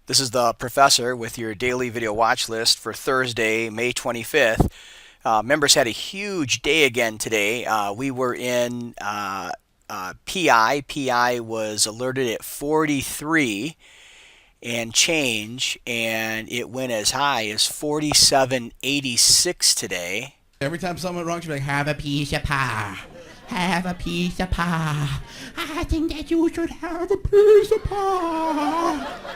This is the professor with your daily video watch list for Thursday, May 25th. Members had a huge day again today. We were in PI. PI was alerted at 43 and change, and it went as high as 47.86 today. Every time someone wrong, she'd be like, have a piece of pie. Have a piece of pie. I think that you should have a piece of pie.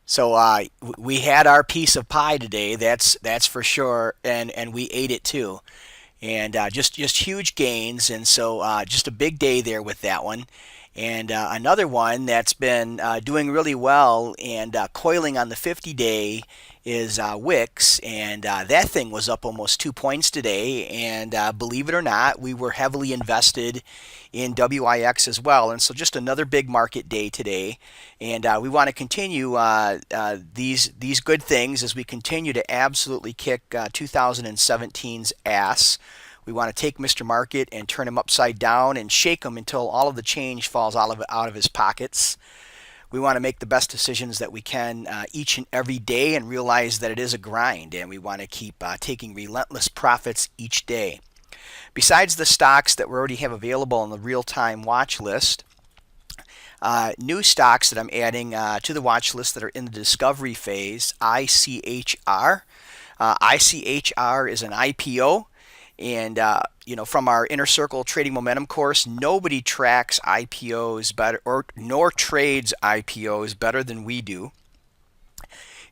So we had our piece of pie today. That's for sure, and we ate it too. And just huge gains, and so just a big day there with that one. And another one that's been doing really well and coiling on the 50-day is Wix, and that thing was up almost 2 points today. And believe it or not, we were heavily invested in WIX as well, and so just another big market day today. And we want to continue these good things as we continue to absolutely kick 2017's ass. We want to take Mr. Market and turn him upside down and shake him until all of the change falls out of his pockets. We want to make the best decisions that we can each and every day and realize that it is a grind, and we want to keep taking relentless profits each day. Besides the stocks that we already have available on the real-time watch list, new stocks that I'm adding to the watch list that are in the discovery phase, ICHR. ICHR is an IPO. And from our Inner Circle Trading Momentum course, nobody tracks IPOs better, nor trades IPOs better than we do.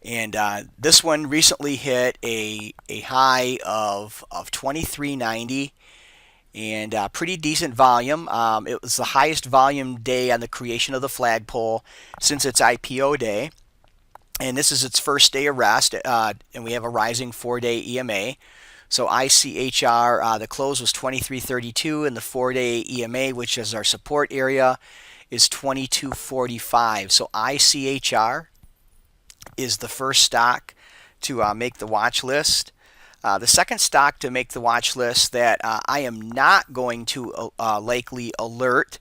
And this one recently hit a high of 23.90 and pretty decent volume. It was the highest volume day on the creation of the flagpole since its IPO day. And this is its first day of rest, and we have a rising 4-day EMA. So ICHR, the close was 23.32, and the 4-day EMA, which is our support area, is 22.45. So ICHR is the first stock to make the watch list. The second stock to make the watch list that I am not going to likely alert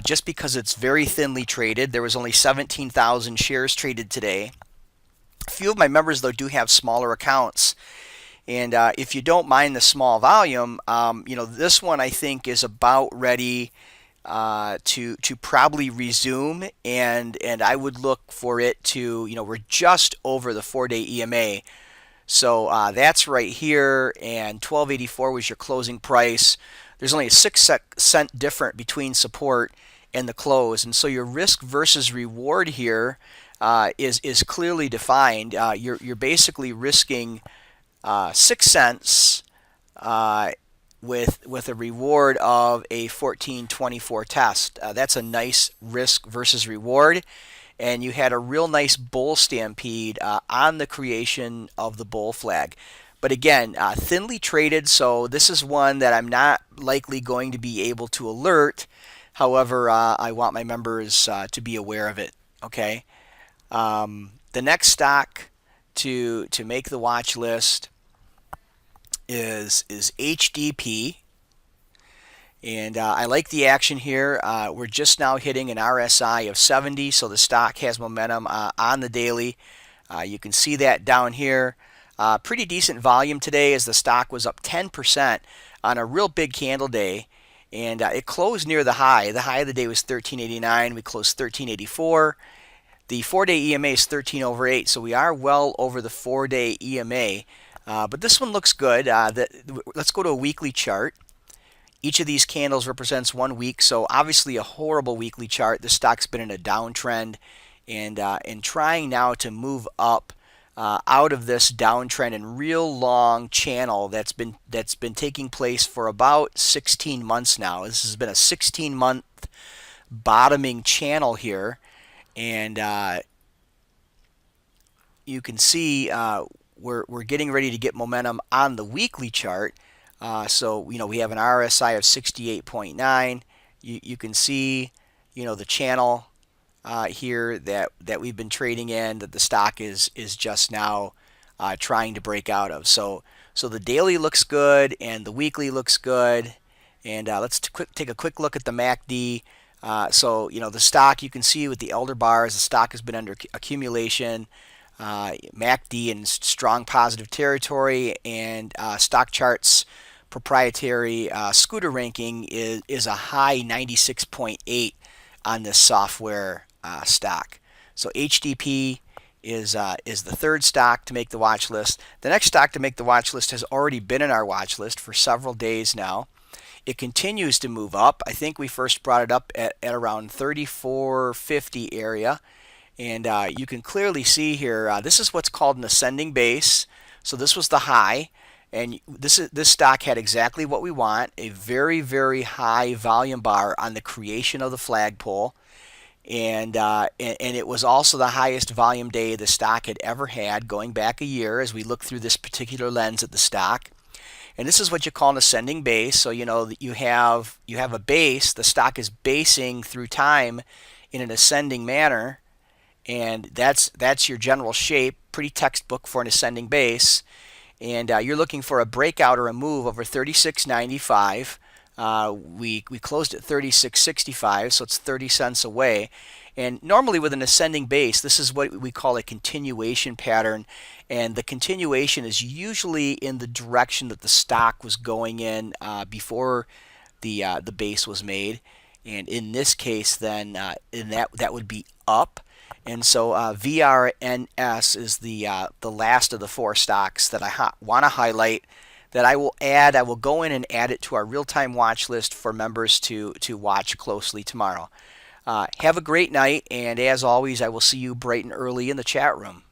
just because it's very thinly traded. There was only 17,000 shares traded today. A few of my members, though, do have smaller accounts. And if you don't mind the small volume, this one I think is about ready to probably resume, and I would look for it to, we're just over the 4-day EMA. So that's right here, and 12.84 was your closing price. There's only a 6-cent difference between support and the close, and so your risk versus reward here is clearly defined. You're basically risking 6 cents with a reward of a 14.24 test. That's a nice risk versus reward, and you had a real nice bull stampede on the creation of the bull flag. But again, thinly traded, so this is one that I'm not likely going to be able to alert. However, I want my members to be aware of it. Okay. The next stock to make the watch list is HDP, and I like the action here. We're just now hitting an RSI of 70, so the stock has momentum on the daily. You can see that down here. Pretty decent volume today as the stock was up 10% on a real big candle day, and it closed near the high. The high of the day was 13.89. We closed 13.84. The 4-day EMA is 13/8, so we are well over the 4-day EMA. But this one looks good. Let's go to a weekly chart. Each of these candles represents 1 week, so obviously a horrible weekly chart. The stock's been in a downtrend and trying now to move up out of this downtrend and real long channel that's been taking place for about 16 months now. This has been a 16-month bottoming channel here, and you can see we're getting ready to get momentum on the weekly chart. So we have an RSI of 68.9. You can see the channel here that we've been trading in, that the stock is just now trying to break out of. So the daily looks good and the weekly looks good. And let's take a quick look at the MACD. So, the stock, you can see with the elder bars, the stock has been under accumulation. MACD in strong positive territory, and stock charts proprietary scooter ranking is a high 96.8 on this software stock. So HDP is the third stock to make the watch list. The next stock to make the watch list has already been in our watch list for several days now. It continues to move up. I think we first brought it up at around 34.50 area. And you can clearly see here, this is what's called an ascending base. So this was the high. And this stock had exactly what we want, a very, very high volume bar on the creation of the flagpole. And it was also the highest volume day the stock had ever had going back a year as we look through this particular lens at the stock. And this is what you call an ascending base. So you have a base. The stock is basing through time in an ascending manner, and that's your general shape. Pretty textbook for an ascending base. And you're looking for a breakout or a move over 36.95. We closed at 36.65, so it's 30 cents away. And normally with an ascending base, this is what we call a continuation pattern. And the continuation is usually in the direction that the stock was going in before the base was made. And in this case, then that would be up. And so VRNS is the last of the four stocks that I want to highlight, that I will go in and add it to our real-time watch list for members to watch closely tomorrow. Have a great night, and as always, I will see you bright and early in the chat room.